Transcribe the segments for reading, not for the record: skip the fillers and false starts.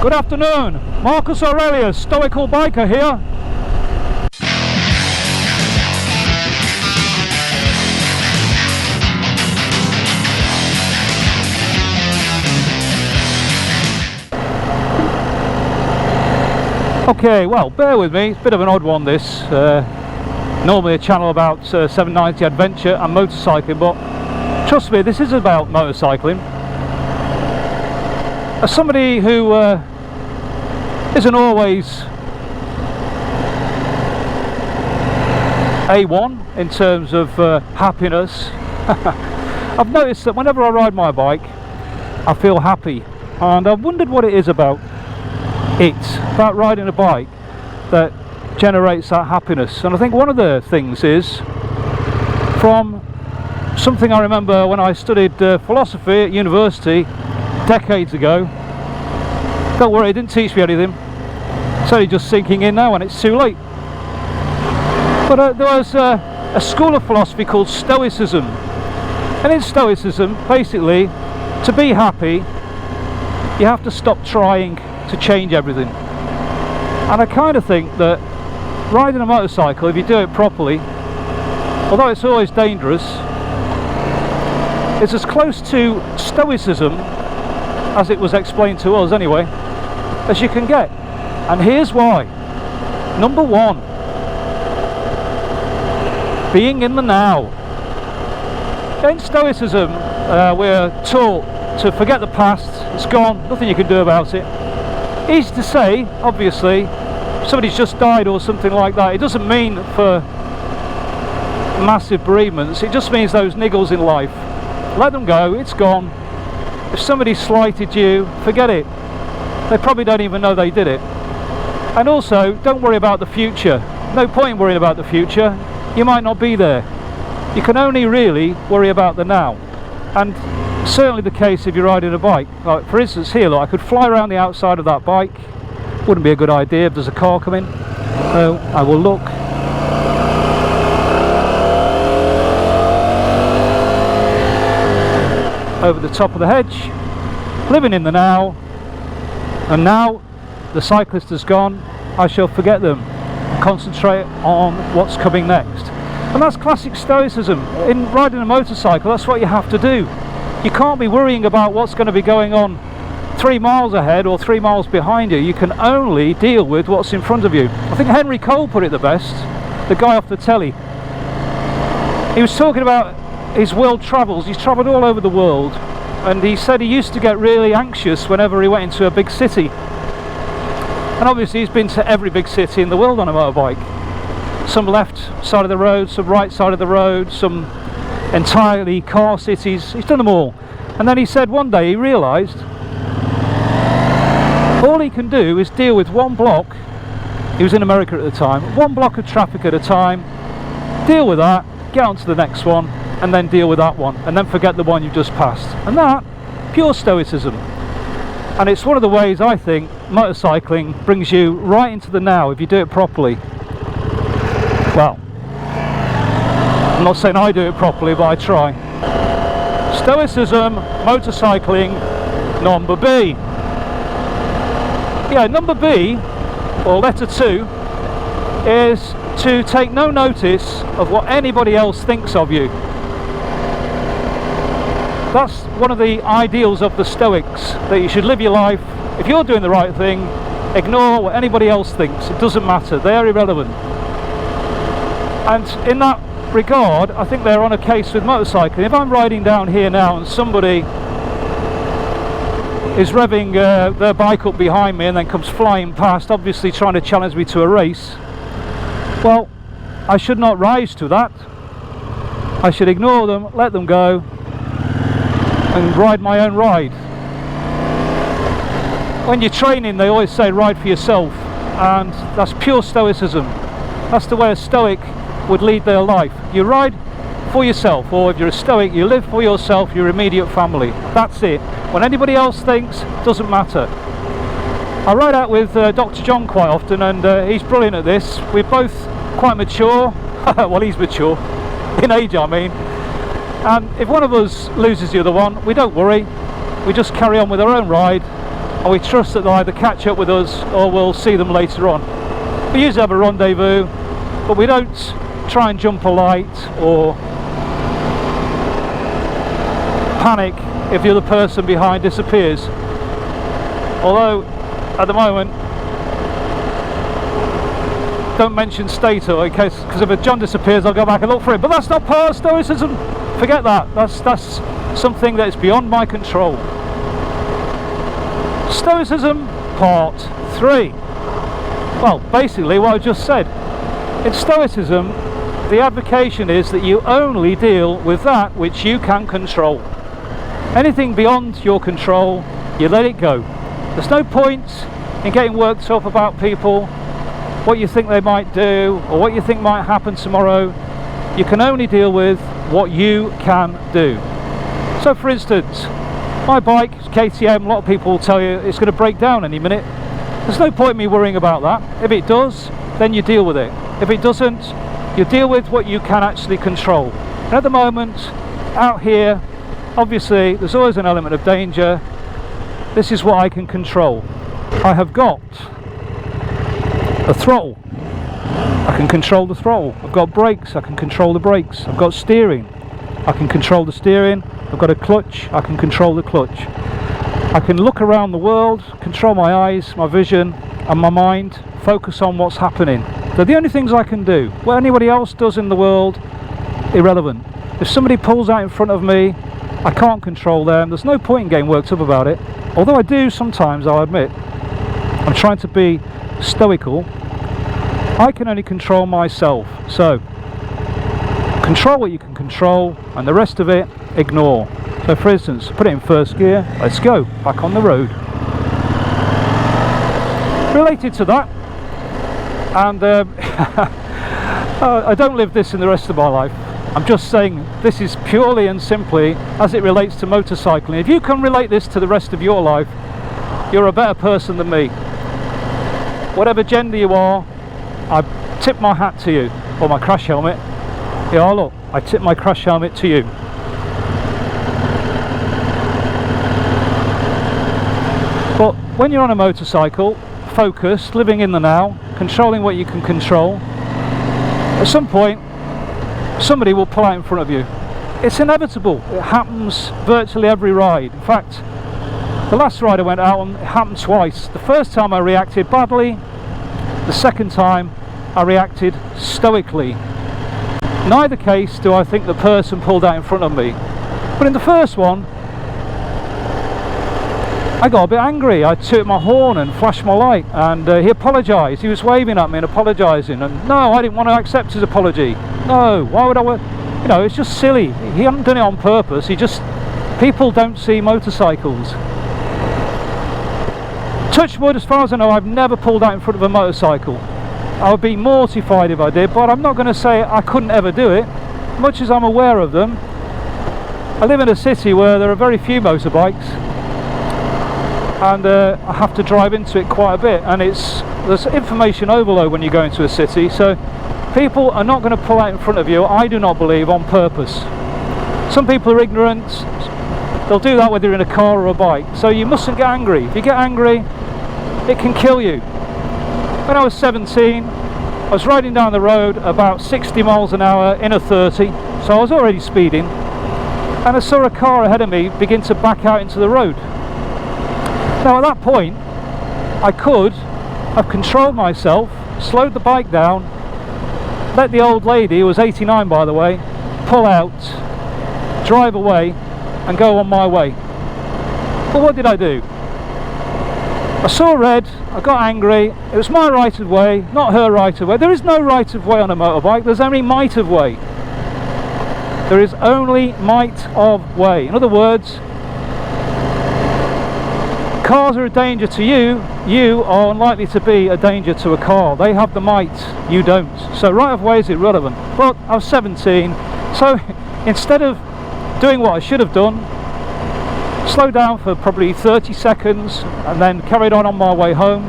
Good afternoon, Marcus Aurelius, Stoical Biker here. Okay, well, bear with me, it's a bit of an odd one this. Normally a channel about 790 adventure and motorcycling, but trust me, this is about motorcycling. As somebody who isn't always A1 in terms of happiness, I've noticed that whenever I ride my bike I feel happy, and I've wondered what it is about riding a bike that generates that happiness. And I think one of the things is from something I remember when I studied philosophy at university decades ago. Don't worry, it didn't teach me anything, it's only just sinking in now and it's too late. But there was a school of philosophy called Stoicism, and in Stoicism, basically, to be happy you have to stop trying to change everything. And I kind of think that riding a motorcycle, if you do it properly, although it's always dangerous, it's as close to Stoicism, as it was explained to us anyway, as you can get. And here's why. Number one, being in the now. In Stoicism, we're taught to forget the past, it's gone, nothing you can do about it. Easy to say, obviously, if somebody's just died or something like that, it doesn't mean for massive bereavements, it just means those niggles in life. Let them go, it's gone. If somebody slighted you, forget it. They probably don't even know they did it. And also, don't worry about the future. No point worrying about the future. You might not be there. You can only really worry about the now. And certainly the case if you're riding a bike. Like for instance here, look, I could fly around the outside of that bike. Wouldn't be a good idea if there's a car coming. So I will look. Over the top of the hedge, living in the now, and now the cyclist has gone, I shall forget them and concentrate on what's coming next. And that's classic Stoicism. In riding a motorcycle, that's what you have to do. You can't be worrying about what's going to be going on 3 miles ahead or 3 miles behind you. You can only deal with what's in front of you. I think Henry Cole put it the best, the guy off the telly. He was talking about his world travels. He's travelled all over the world, and he said he used to get really anxious whenever he went into a big city. And obviously he's been to every big city in the world on a motorbike. Some left side of the road, some right side of the road, some entirely car cities. He's done them all. And then he said one day he realised all he can do is deal with one block. He was in America at the time. One block of traffic at a time. Deal with that, get on to the next one, and then deal with that one, and then forget the one you've just passed. And that, pure Stoicism. And it's one of the ways I think motorcycling brings you right into the now if you do it properly. Well, I'm not saying I do it properly, but I try. Stoicism, motorcycling, number B. Yeah, number B, or letter 2, is to take no notice of what anybody else thinks of you. That's one of the ideals of the Stoics, that you should live your life, if you're doing the right thing, ignore what anybody else thinks. It doesn't matter, they're irrelevant. And in that regard, I think they're on a case with motorcycling. If I'm riding down here now and somebody is revving their bike up behind me and then comes flying past, obviously trying to challenge me to a race, well, I should not rise to that. I should ignore them, let them go, and ride my own ride. When you're training, they always say ride for yourself, and that's pure Stoicism. That's the way a Stoic would lead their life. You ride for yourself, or if you're a Stoic, you live for yourself, your immediate family. That's it. What anybody else thinks doesn't matter. I ride out with Dr. John quite often, and he's brilliant at this. We're both quite mature. Well, he's mature in age, I mean. And if one of us loses the other one, we don't worry. We just carry on with our own ride, and we trust that they'll either catch up with us or we'll see them later on. We usually have a rendezvous, but we don't try and jump a light or panic if the other person behind disappears. Although at the moment, don't mention Stato in case, because if a John disappears I'll go back and look for him, but that's not part of Stoicism. Forget that. That's something that is beyond my control. Stoicism part 3. Well, basically what I just said. In Stoicism, the advocation is that you only deal with that which you can control. Anything beyond your control, you let it go. There's no point in getting worked up about people, what you think they might do, or what you think might happen tomorrow. You can only deal with what you can do. So for instance, my bike, KTM, a lot of people will tell you it's going to break down any minute. There's no point in me worrying about that. If it does, then you deal with it. If it doesn't, you deal with what you can actually control. And at the moment, out here, obviously there's always an element of danger. This is what I can control. I have got a throttle. I can control the throttle. I've got brakes. I can control the brakes. I've got steering. I can control the steering. I've got a clutch. I can control the clutch. I can look around the world, control my eyes, my vision and my mind, focus on what's happening. They're the only things I can do. What anybody else does in the world, irrelevant. If somebody pulls out in front of me, I can't control them. There's no point in getting worked up about it. Although I do sometimes, I'll admit. I'm trying to be stoical. I can only control myself. So, control what you can control, and the rest of it, ignore. So for instance, put it in first gear, let's go, back on the road. Related to that, and I don't live this in the rest of my life. I'm just saying this is purely and simply as it relates to motorcycling. If you can relate this to the rest of your life, you're a better person than me. Whatever gender you are, I tip my hat to you, or my crash helmet. Yeah, look, I tip my crash helmet to you. But when you're on a motorcycle, focused, living in the now, controlling what you can control, at some point somebody will pull out in front of you. It's inevitable. It happens virtually every ride. In fact, the last ride I went out on, it happened twice. The first time I reacted badly, the second time I reacted stoically. In either case do I think the person pulled out in front of me. But in the first one, I got a bit angry. I took my horn and flashed my light, and he apologised. He was waving at me and apologising, and no, I didn't want to accept his apology. No, why would I? You know, it's just silly. He hadn't done it on purpose. People don't see motorcycles. Touch wood, as far as I know, I've never pulled out in front of a motorcycle. I would be mortified if I did, but I'm not going to say I couldn't ever do it, much as I'm aware of them. I live in a city where there are very few motorbikes, and I have to drive into it quite a bit, and there's information overload when you go into a city, so people are not going to pull out in front of you, I do not believe, on purpose. Some people are ignorant. They'll do that whether you're in a car or a bike, so you mustn't get angry. If you get angry, it can kill you. When I was 17, I was riding down the road about 60 miles an hour in a 30, so I was already speeding, and I saw a car ahead of me begin to back out into the road. Now at that point, I could have controlled myself, slowed the bike down, let the old lady, who was 89 by the way, pull out, drive away and go on my way. But what did I do? I saw red, I got angry, it was my right of way, not her right of way. There is no right of way on a motorbike, there's only might of way. There is only might of way. In other words, cars are a danger to you, you are unlikely to be a danger to a car. They have the might, you don't. So right of way is irrelevant. But I was 17, so instead of doing what I should have done, slowed down for probably 30 seconds and then carried on my way home,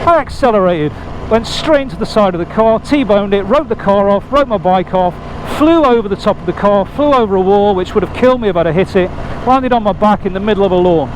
I accelerated, went straight into the side of the car, T-boned it, wrote the car off, wrote my bike off, flew over the top of the car, flew over a wall which would have killed me if I'd have hit it, landed on my back in the middle of a lawn.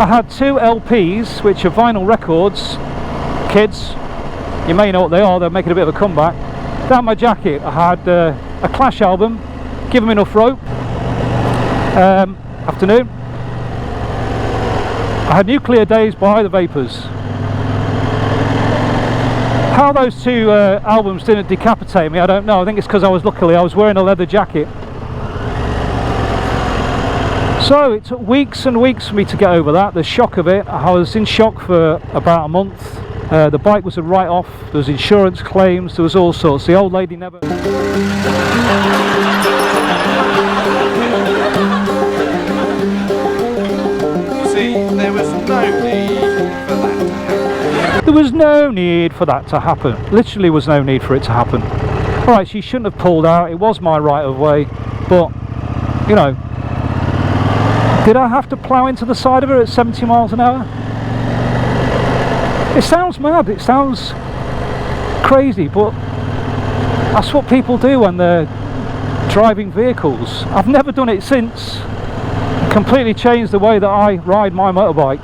I had 2 LPs, which are vinyl records. Kids, you may know what they are, they're making a bit of a comeback. Down my jacket I had a Clash album, Give 'Em Enough Rope, Afternoon. I had Nuclear Days by the Vapors. How those 2 albums didn't decapitate me, I don't know. I think it's because I was wearing a leather jacket. So it took weeks and weeks for me to get over that, the shock of it. I was in shock for about a month. The bike was a write-off, there was insurance claims, there was all sorts. The old lady never... There was no need for that to happen. Literally was no need for it to happen. Alright, she shouldn't have pulled out, it was my right of way, but, you know, did I have to plough into the side of her at 70 miles an hour? It sounds mad, it sounds crazy, but that's what people do when they're driving vehicles. I've never done it since. Completely changed the way that I ride my motorbike,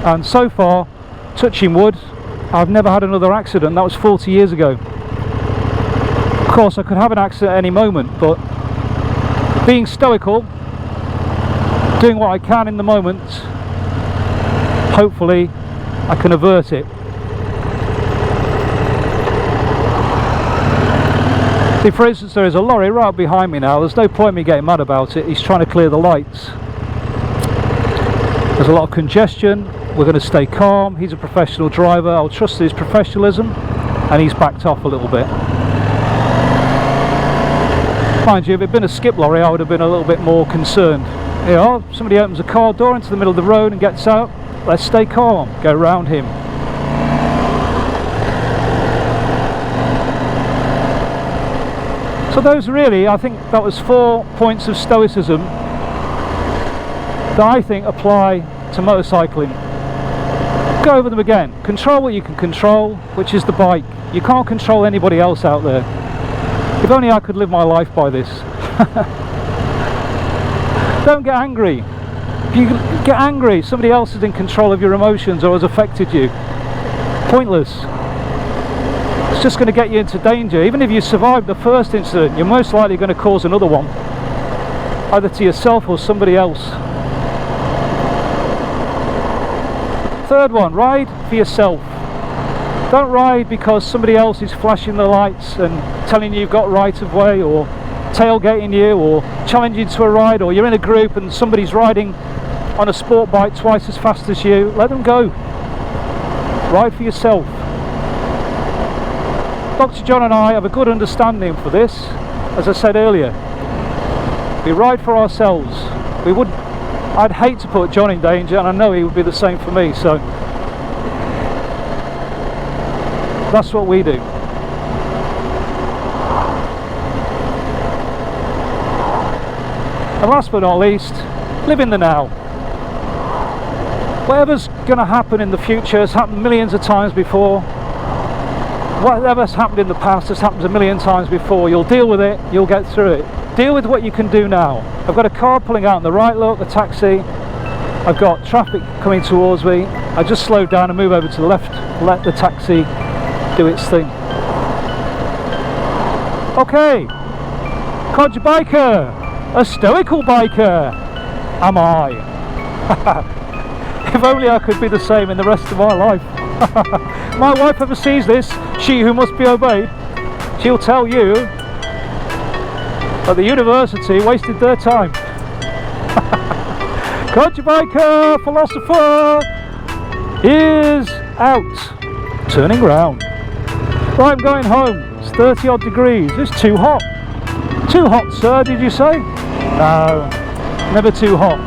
and so far, touching wood, I've never had another accident. That was 40 years ago. Of course I could have an accident at any moment, but being stoical, doing what I can in the moment, hopefully I can avert it. See, for instance, there is a lorry right behind me now. There's no point in me getting mad about it. He's trying to clear the lights. There's a lot of congestion. We're going to stay calm. He's a professional driver. I'll trust his professionalism, and he's backed off a little bit. Mind you, if it had been a skip lorry, I would have been a little bit more concerned. You know, somebody opens a car door into the middle of the road and gets out. Let's stay calm. Go round him. So those really, I think that was 4 points of Stoicism that I think apply to motorcycling. Go over them again. Control what you can control, which is the bike. You can't control anybody else out there. If only I could live my life by this. Don't get angry. If you get angry, somebody else is in control of your emotions or has affected you. Pointless. It's just going to get you into danger. Even if you survive the first incident, you're most likely going to cause another one, either to yourself or somebody else. Third one, ride for yourself. Don't ride because somebody else is flashing the lights and telling you you've got right of way, or tailgating you, or challenging to a ride, or you're in a group and somebody's riding on a sport bike twice as fast as you. Let them go. Ride for yourself. Dr. John and I have a good understanding for this. As I said earlier, we ride for ourselves. I'd hate to put John in danger, and I know he would be the same for me, so that's what we do. And last but not least, live in the now. Whatever's going to happen in the future has happened millions of times before. Whatever's happened in the past has happened a million times before. You'll deal with it, you'll get through it. Deal with what you can do now. I've got a car pulling out on the right, look, a taxi. I've got traffic coming towards me. I just slowed down and move over to the left, let the taxi do its thing. Okay, Codger Biker, a stoical biker, am I. If only I could be the same in the rest of my life. My wife ever sees this, she who must be obeyed, she'll tell you that the university wasted their time. Codger Biker, philosopher, is out, turning round. Right, I'm going home. It's 30 odd degrees. It's too hot. Too hot, sir, did you say? No, never too hot.